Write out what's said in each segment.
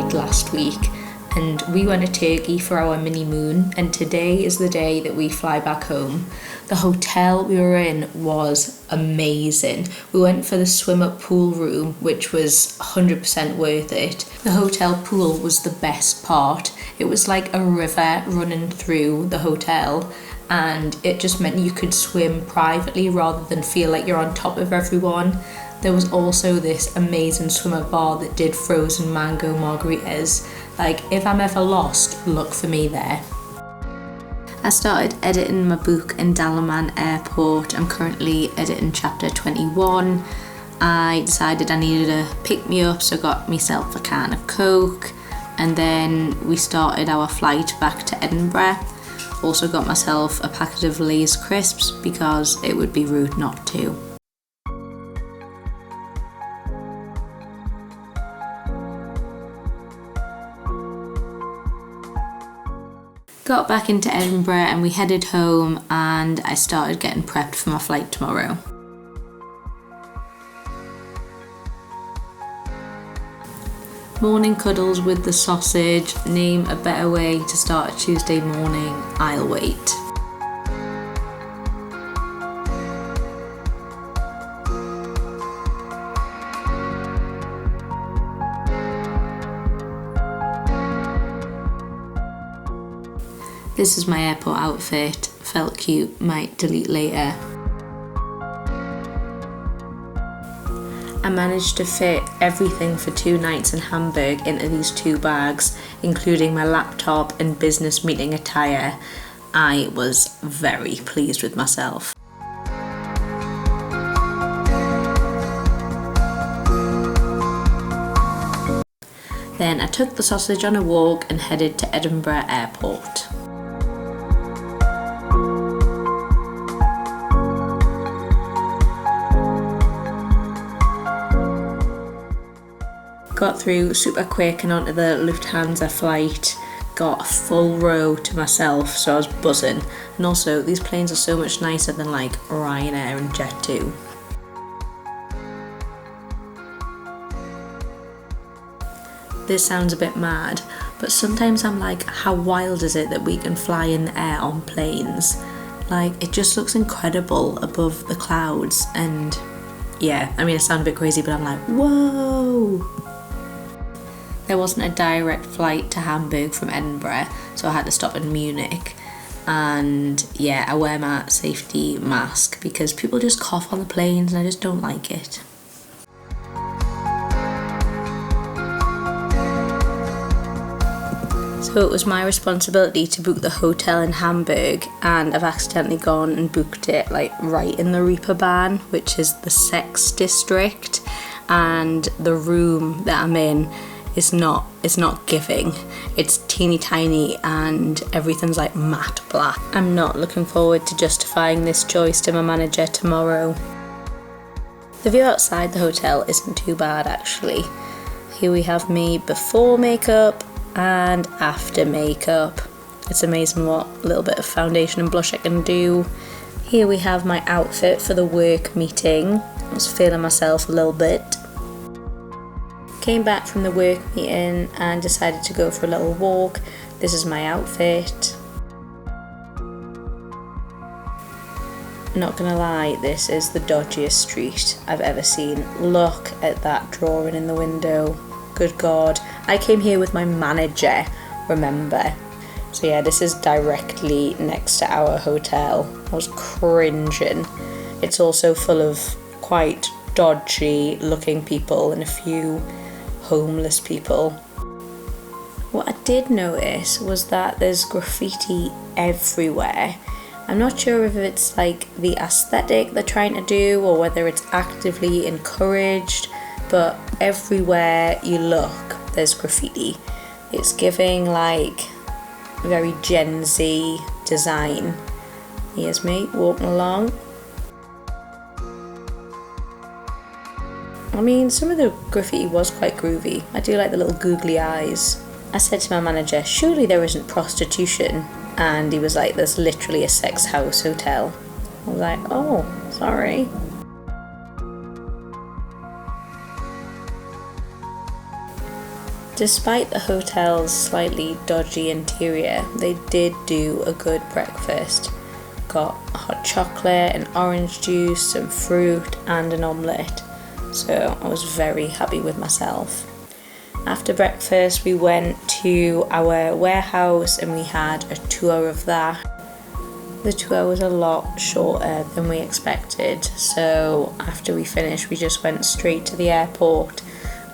flight last week and we went to Turkey for our mini moon, and today is the day that we fly back home. The hotel we were in was amazing. We went for the swim-up pool room, which was 100% worth it. The hotel pool was the best part. It was like a river running through the hotel, and it just meant you could swim privately rather than feel like you're on top of everyone. There was also this amazing swimmer bar that did frozen mango margaritas. Like, if I'm ever lost, look for me there. I started editing my book in Dalaman Airport. I'm currently editing chapter 21. I decided I needed a pick-me-up, so I got myself a can of Coke, and then we started our flight back to Edinburgh. Also got myself a packet of Lay's crisps because it would be rude not to. Got back into Edinburgh and we headed home, and I started getting prepped for my flight tomorrow. Morning cuddles with the sausage. Name a better way to start a Tuesday morning. I'll wait. This is my airport outfit. Felt cute, might delete later. I managed to fit everything for 2 nights in Hamburg into these 2 bags, including my laptop and business meeting attire. I was very pleased with myself. Then I took the sausage on a walk and headed to Edinburgh Airport. Got through super quick and onto the Lufthansa flight. Got a full row to myself, so I was buzzing. And also, these planes are so much nicer than like Ryanair and Jet2. This sounds a bit mad, but sometimes I'm like, how wild is it that we can fly in the air on planes? Like, it just looks incredible above the clouds, and yeah, I mean, I sound a bit crazy, but I'm like, whoa! There wasn't a direct flight to Hamburg from Edinburgh, so I had to stop in Munich. And yeah, I wear my safety mask because people just cough on the planes and I just don't like it. So it was my responsibility to book the hotel in Hamburg, and I've accidentally gone and booked it like right in the Reeperbahn, which is the sex district, and the room that I'm in it's not giving. It's teeny tiny and everything's like matte black. I'm not looking forward to justifying this choice to my manager tomorrow. The view outside the hotel isn't too bad actually. Here we have me before makeup and after makeup. It's amazing what little bit of foundation and blush I can do. Here we have my outfit for the work meeting. I was feeling myself a little bit. Came back from the work meeting and decided to go for a little walk. This is my outfit. Not gonna lie, this is the dodgiest street I've ever seen. Look at that drawing in the window. Good God. I came here with my manager, remember? So yeah, this is directly next to our hotel. I was cringing. It's also full of quite dodgy looking people and a few homeless people. What I did notice was that there's graffiti everywhere. I'm not sure if it's like the aesthetic they're trying to do or whether it's actively encouraged, but everywhere you look there's graffiti. It's giving like very Gen Z design. Here's me walking along. I mean, some of the graffiti was quite groovy. I do like the little googly eyes. I said to my manager, surely there isn't prostitution? And he was like, there's literally a sex house hotel. I was like, oh, sorry. Despite the hotel's slightly dodgy interior, they did do a good breakfast. Got hot chocolate and orange juice, some fruit and an omelette. So I was very happy with myself. After breakfast we went to our warehouse and we had a tour of that. The tour was a lot shorter than we expected, so after we finished we just went straight to the airport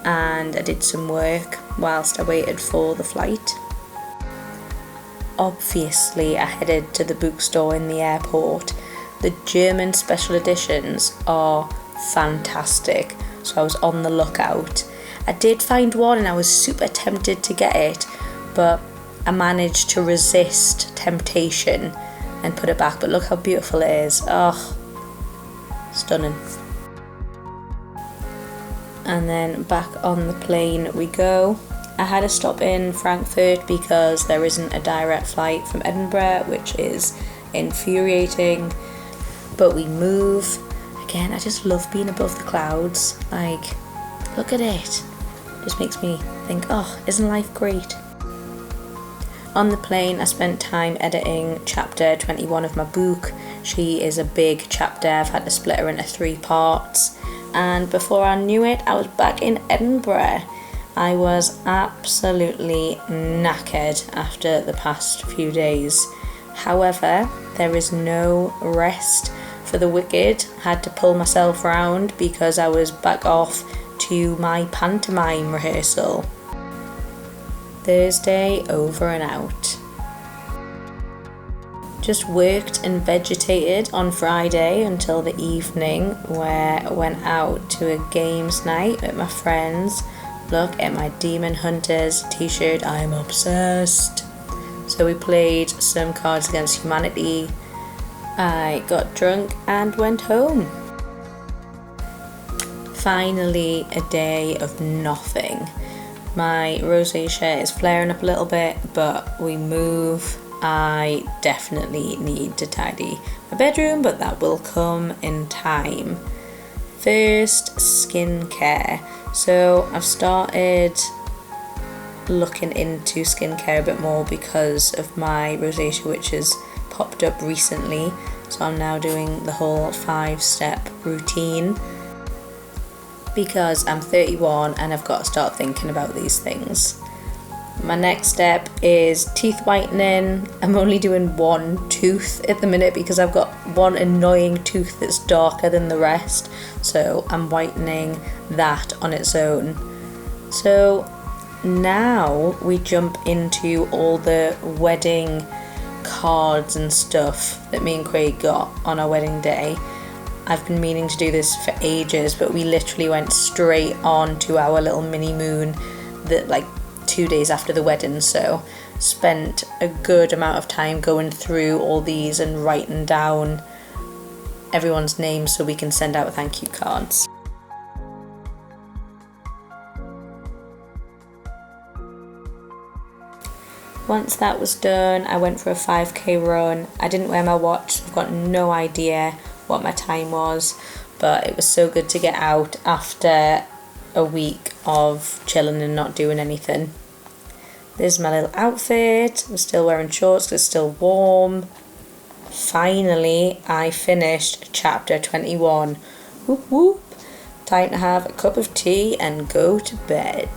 and I did some work whilst I waited for the flight. Obviously I headed to the bookstore in the airport. The German special editions are fantastic, so I was on the lookout. I did find one and I was super tempted to get it, but I managed to resist temptation and put it back. But look how beautiful it is. Oh, stunning. And then back on the plane we go. I had a stop in Frankfurt because there isn't a direct flight from Edinburgh, which is infuriating, but we move. Again, I just love being above the clouds. Like, look at it. Just makes me think, oh, isn't life great? On the plane, I spent time editing chapter 21 of my book. She is a big chapter. I've had to split her into 3 parts. And before I knew it, I was back in Edinburgh. I was absolutely knackered after the past few days. However, there is no rest for the wicked. I had to pull myself round because I was back off to my pantomime rehearsal. Thursday over and out. Just worked and vegetated on Friday until the evening, where I went out to a games night with my friends. Look at my Demon Hunters t-shirt, I'm obsessed. So we played some Cards Against Humanity. I got drunk and went home. Finally, a day of nothing. My rosacea is flaring up a little bit, but we move. I definitely need to tidy my bedroom, but that will come in time. First, skincare. So I've started looking into skincare a bit more because of my rosacea, which has popped up recently. So I'm now doing the whole 5-step routine because I'm 31 and I've got to start thinking about these things. My next step is teeth whitening. I'm only doing one tooth at the minute because I've got one annoying tooth that's darker than the rest, so I'm whitening that on its own. So now we jump into all the wedding cards and stuff that me and Craig got on our wedding day. I've been meaning to do this for ages, but we literally went straight on to our little mini moon that 2 days after the wedding, so spent a good amount of time going through all these and writing down everyone's names so we can send out thank you cards. Once that was done, I went for a 5k run. I didn't wear my watch, so I've got no idea what my time was, but it was so good to get out after a week of chilling and not doing anything. This is my little outfit. I'm still wearing shorts because it's still warm. Finally, I finished chapter 21. Whoop whoop. Time to have a cup of tea and go to bed.